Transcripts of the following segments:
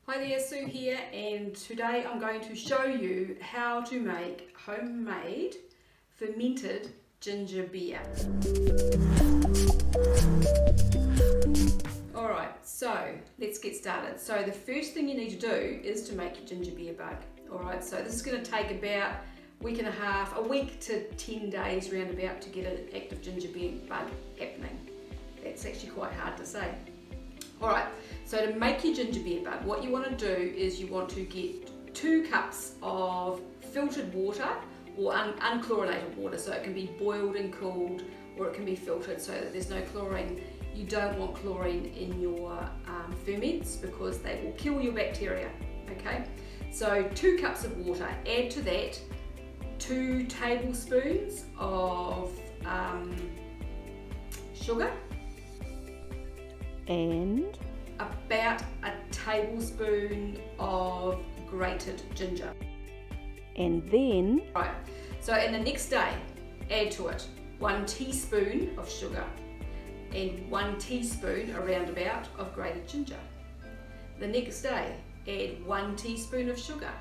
Hi there, Sue here, and today I'm going to show you how to make homemade fermented ginger beer. Alright, so let's get started. So the first thing you need to do is to make your ginger beer bug. Alright, so this is going to take about a week to 10 days roundabout to get an active ginger beer bug happening. That's actually quite hard to say. Alright, so to make your ginger beer bug, what you want to do is you want to get 2 cups of filtered water or unchlorinated water, so it can be boiled and cooled or it can be filtered so that there's no chlorine. You don't want chlorine in your ferments because they will kill your bacteria, okay? So 2 cups of water, add to that 2 tablespoons of sugar, and about a tablespoon of grated ginger. And then Right, so and the next day add to it 1 teaspoon of sugar and 1 teaspoon around about of grated ginger. The next day add 1 teaspoon of sugar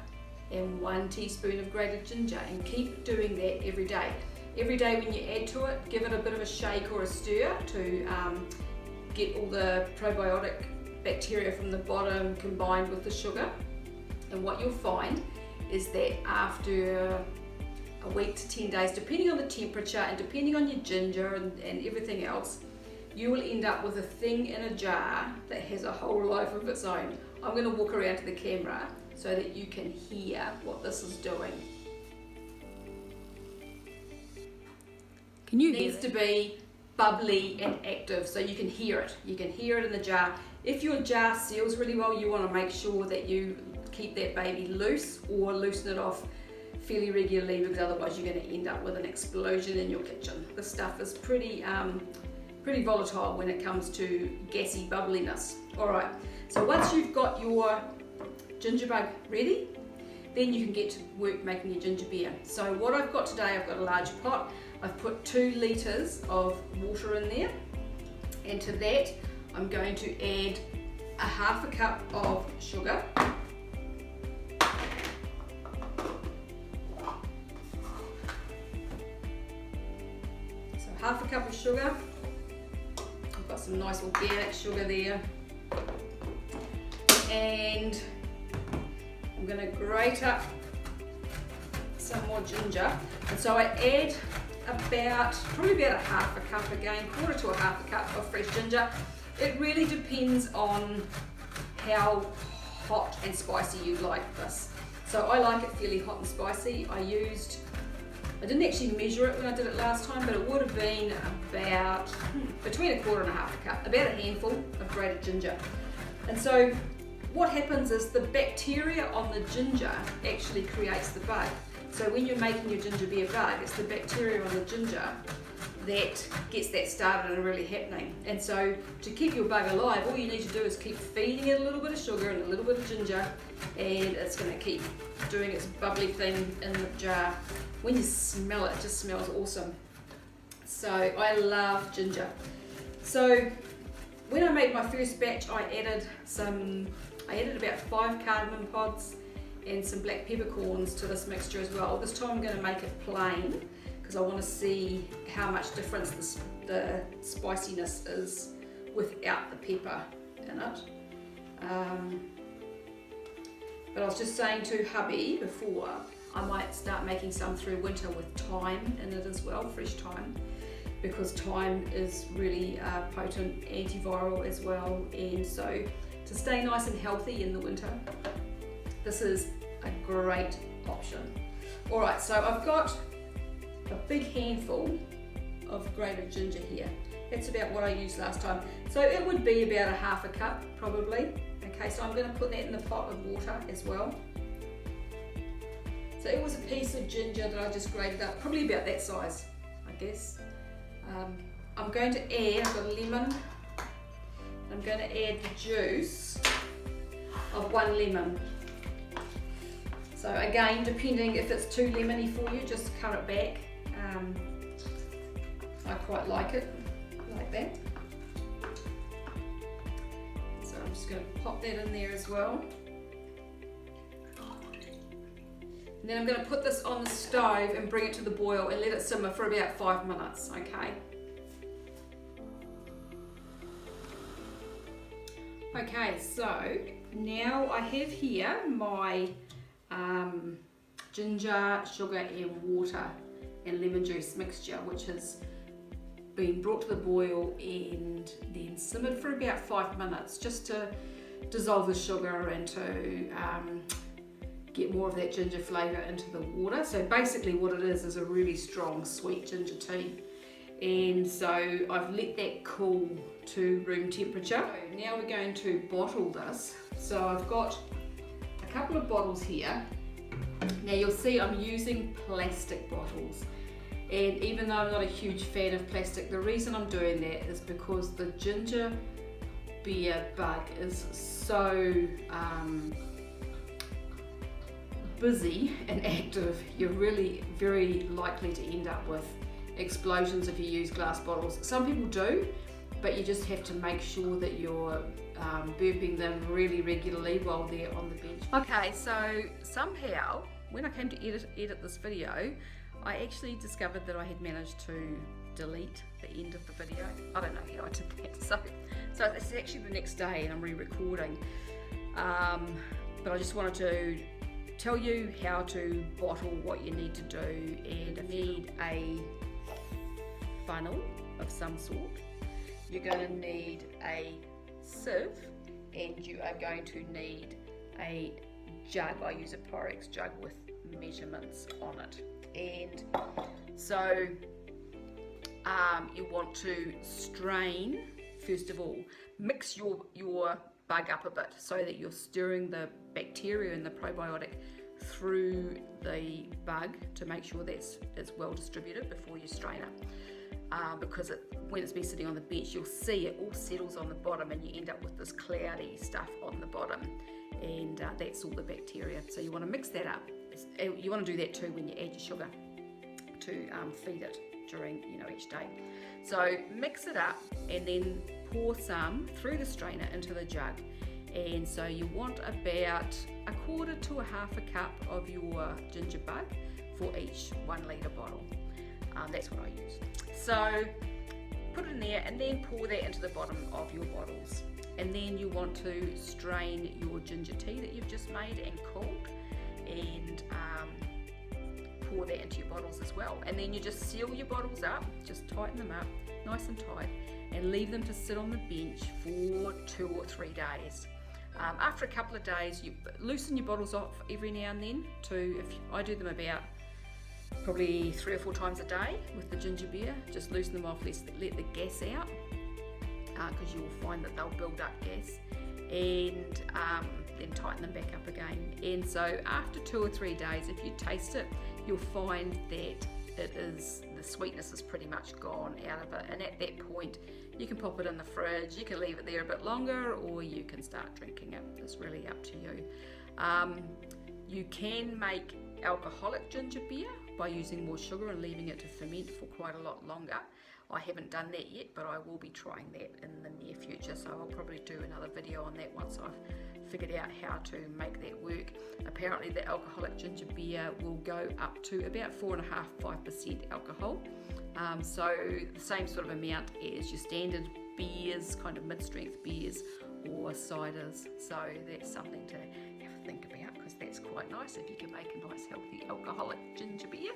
and 1 teaspoon of grated ginger, and keep doing that every day. Every day when you add to it, give it a bit of a shake or a stir to get all the probiotic bacteria from the bottom combined with the sugar. And what you'll find is that after a week to 10 days, depending on the temperature and depending on your ginger and everything else, you will end up with a thing in a jar that has a whole life of its own. I'm going to walk around to the camera so that you can hear what this is doing. can you It needs to be bubbly and active so you can hear it. You can hear it in the jar. If your jar seals really well, you want to make sure that you keep that baby loose or loosen it off fairly regularly, because otherwise you're going to end up with an explosion in your kitchen. This stuff is pretty volatile when it comes to gassy bubbliness. Alright, so once you've got your ginger bug ready, then you can get to work making your ginger beer. So what I've got today, I've got a large pot. I've put 2 litres of water in there, and to that I'm going to add a 1/2 cup of sugar, so 1/2 cup of sugar. I've got some nice organic sugar there, and I'm going to grate up some more ginger, and so I add probably about a 1/2 cup again, 1/4 to a 1/2 cup of fresh ginger. It really depends on how hot and spicy you like this. So I like it fairly hot and spicy. I didn't actually measure it when I did it last time, but it would have been about between a 1/4 and a 1/2 cup, about a handful of grated ginger. And so what happens is the bacteria on the ginger actually creates the bug. So when you're making your ginger beer bug, it's the bacteria on the ginger that gets that started and really happening. And so to keep your bug alive, all you need to do is keep feeding it a little bit of sugar and a little bit of ginger, and it's going to keep doing its bubbly thing in the jar. When you smell it, it just smells awesome. So I love ginger. So when I made my first batch, I added about 5 cardamom pods and some black peppercorns to this mixture as well. This time I'm going to make it plain because I want to see how much difference the spiciness is without the pepper in it. But I was just saying to hubby before, I might start making some through winter with thyme in it as well, fresh thyme, because thyme is really potent antiviral as well, and so to stay nice and healthy in the winter, this is a great option. Alright, so I've got a big handful of grated ginger here. That's about what I used last time. So it would be about a 1/2 cup probably. Okay, so I'm going to put that in the pot of water as well. So it was a piece of ginger that I just grated up, probably about that size, I guess. I'm going to add, I've got a lemon, I'm going to add the juice of 1 lemon. So again, depending if it's too lemony for you, just cut it back. I quite like it like that. So I'm just going to pop that in there as well. And then I'm going to put this on the stove and bring it to the boil and let it simmer for about 5 minutes, okay? Okay, so now I have here my ginger, sugar and water and lemon juice mixture, which has been brought to the boil and then simmered for about 5 minutes just to dissolve the sugar and to get more of that ginger flavour into the water. So basically what it is a really strong sweet ginger tea. And so I've let that cool to room temperature. So now we're going to bottle this. So I've got a couple of bottles here. Now you'll see I'm using plastic bottles. And even though I'm not a huge fan of plastic, the reason I'm doing that is because the ginger beer bug is so busy and active. You're really very likely to end up with explosions if you use glass bottles. Some people do, but you just have to make sure that you're burping them really regularly while they're on the bench. Okay, so somehow when I came to edit this video, I actually discovered that I had managed to delete the end of the video. I don't know how I did that. So it's actually the next day and I'm re-recording. But I just wanted to tell you how to bottle, what you need to do, and you need a funnel of some sort. You're going to need a sieve, and you are going to need a jug. I use a Pyrex jug with measurements on it. And so you want to strain, first of all, mix your bug up a bit so that you're stirring the bacteria and the probiotic through the bug to make sure that's well distributed before you strain it. Because when it's been sitting on the bench, you'll see it all settles on the bottom and you end up with this cloudy stuff on the bottom, and that's all the bacteria. So you want to mix that up. You want to do that too when you add your sugar to feed it during each day. So mix it up and then pour some through the strainer into the jug. And so you want about 1/4 to 1/2 cup of your ginger bug for each 1 litre bottle. That's what I use. So put it in there and then pour that into the bottom of your bottles. And then you want to strain your ginger tea that you've just made and cooled, and pour that into your bottles as well. And then you just seal your bottles up, just tighten them up nice and tight, and leave them to sit on the bench for 2 or 3 days. After a couple of days, you loosen your bottles off every now and then. I do them about probably 3 or 4 times a day with the ginger beer. Just loosen them off, let the gas out, because you will find that they'll build up gas, and then tighten them back up again. And so after 2 or 3 days, if you taste it, you'll find that the sweetness is pretty much gone out of it. And at that point, you can pop it in the fridge. You can leave it there a bit longer, or you can start drinking it. It's really up to you. You can make alcoholic ginger beer by using more sugar and leaving it to ferment for quite a lot longer. I haven't done that yet, but I will be trying that in the near future, so I'll probably do another video on that once I've figured out how to make that work. Apparently the alcoholic ginger beer will go up to about 4.5–5% alcohol, so the same sort of amount as your standard beers, kind of mid-strength beers or ciders. So that's something to have a think about, because that's quite nice if you can make a nice healthy alcoholic ginger beer.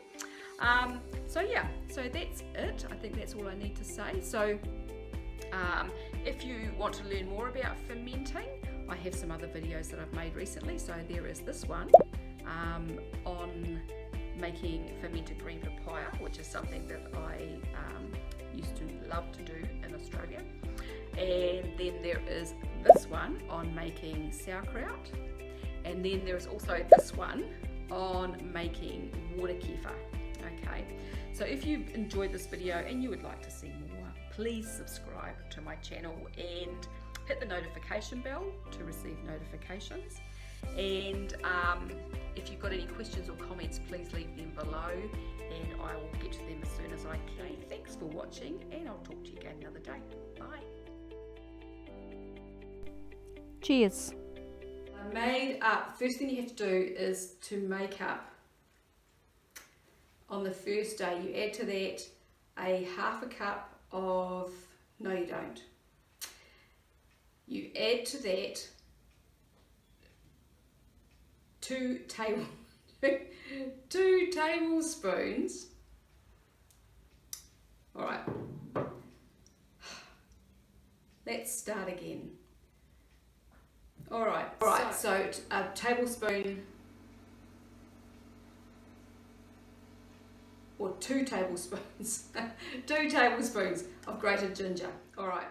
So yeah, so that's it. I think that's all I need to say. So if you want to learn more about fermenting, I have some other videos that I've made recently. So there is this one on making fermented green papaya, which is something that I used to love to do in Australia. And then there is this one on making sauerkraut. And then there is also this one on making water kefir. Okay, so if you've enjoyed this video and you would like to see more, please subscribe to my channel and hit the notification bell to receive notifications. And if you've got any questions or comments, please leave them below and I will get to them as soon as I can. Thanks for watching, and I'll talk to you again another day. Bye. Cheers. First thing you have to do is to make up on the first day, you add to that a half a cup of, no you don't, you add to that 2 tablespoons. All right, let's start again. All right, so a tablespoon or 2 tablespoons, 2 tablespoons of grated ginger. All right,